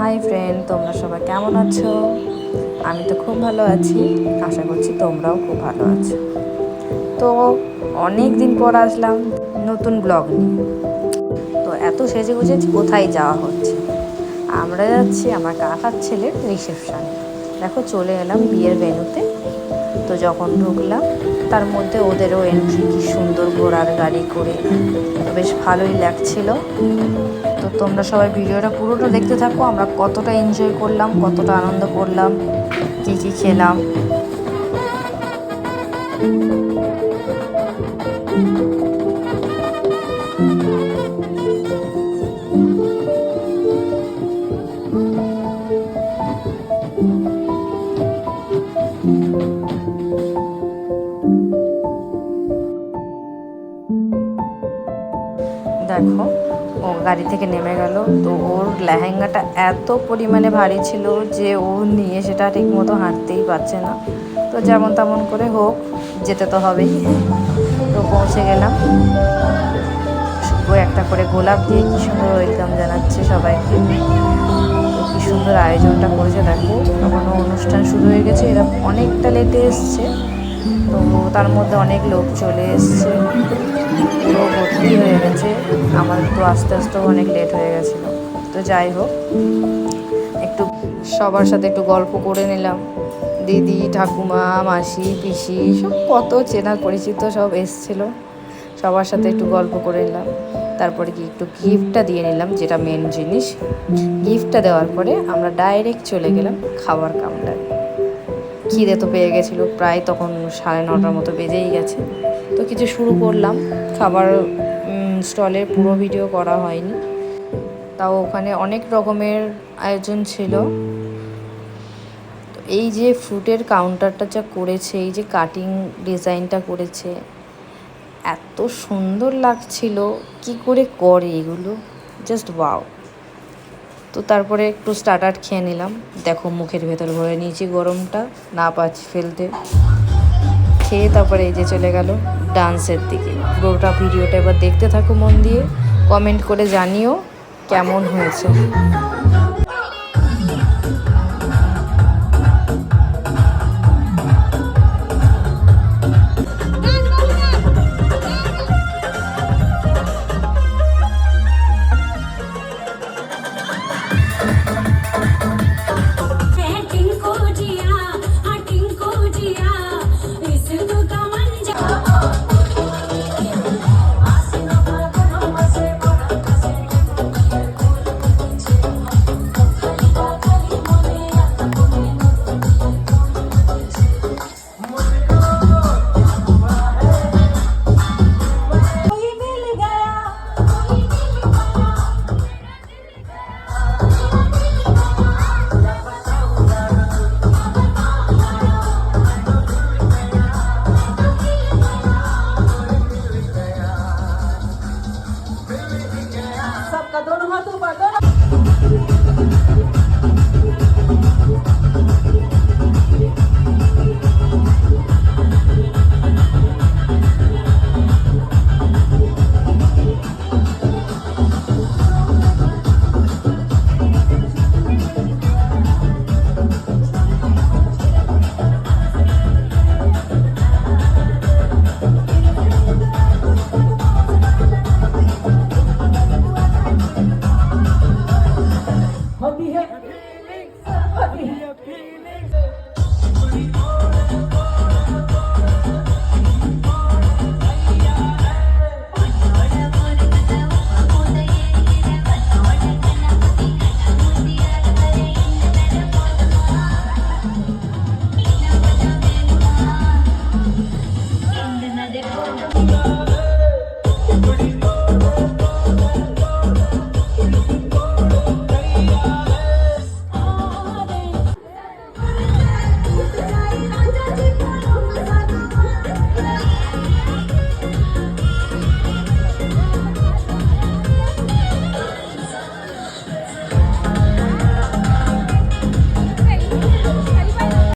Hi friend, তোমরা সবাই কেমন আছো? আমি তো খুব ভালো আছি, আশা করছি তোমরাও খুব ভালো আছো। তো অনেক দিন পর আসলাম নতুন ব্লগ নিয়ে। তো এত সেজে গুজে কোথায় যাওয়া হচ্ছে? আমরা যাচ্ছি আমার কাকার ছেলের রিসেপশনে। দেখো চলে এলাম বিয়ের ভেন্যুতে। তো যখন ঢুকলাম তার মধ্যে ওদেরও এন্ট্রি, কি সুন্দর ঘোড়ার গাড়ি করে, তো বেশ ভালোই লাগছিল। তো তোমরা সবাই ভিডিওটা পুরোটা দেখতে থাকো, আমরা কতটা এনজয় করলাম, কতটা আনন্দ করলাম, কী কী খেলাম। দেখো ও গাড়ি থেকে নেমে গেল। তো ওর লেহেঙ্গাটা এত পরিমাণে ভারী ছিল যে ও নিয়ে সেটা ঠিক মতো হাঁটতেই পারছে না। তো যেমন তেমন করে হোক, যেতে তো হবেই। তো পৌঁছে গেলাম। ও একটা করে গোলাপ দিয়ে কী সুন্দর ওয়েলকাম জানাচ্ছে সবাইকে। তো কী সুন্দর আয়োজনটা করেছে দেখো। তখনও অনুষ্ঠান শুরু হয়ে গেছে, এরা অনেকটা লেটে এসছে। তো তার মধ্যে অনেক লোক চলে এসছে, পুরো ভর্তি হয়ে গেছে। আমাদের তো আস্তে আস্তেও অনেক লেট হয়ে গেছিলো। তো যাই হোক, একটু সবার সাথে একটু গল্প করে নিলাম। দিদি, ঠাকুমা, মাসি, পিসি সব কত চেনা পরিচিত সব এসছিল, সবার সাথে একটু গল্প করে নিলাম। তারপরে কি একটু গিফটটা দিয়ে নিলাম, যেটা মেন জিনিস। গিফটটা দেওয়ার পরে আমরা ডাইরেক্ট চলে গেলাম খাবার কাউন্টারে। খিদে তো পেয়ে গেছিলো, প্রায় তখন 9:30 মতো বেজেই গেছে। তো কিছু শুরু করলাম খাবার স্টলের, পুরো ভিডিও করা হয়নি। তাও ওখানে অনেক রকমের আয়োজন ছিল। তো এই যে ফ্রুটের কাউন্টারটা যা করেছে, এই যে কাটিং ডিজাইনটা করেছে, এত সুন্দর লাগছিল। কি করে করে এগুলো, জাস্ট ওয়াও। তো তারপরে একটু স্টার্টার খেয়ে নিলাম। দেখো মুখের ভেতর ভরে নিয়েছি, গরমটা না পাচ্ছি ফেলতে। খেয়ে তারপরে এই যে চলে গেল ডান্সের দিকে। পুরোটা ভিডিওটা এবার দেখতে থাকো মন দিয়ে, কমেন্ট করে জানিও কেমন হয়েছে। होती है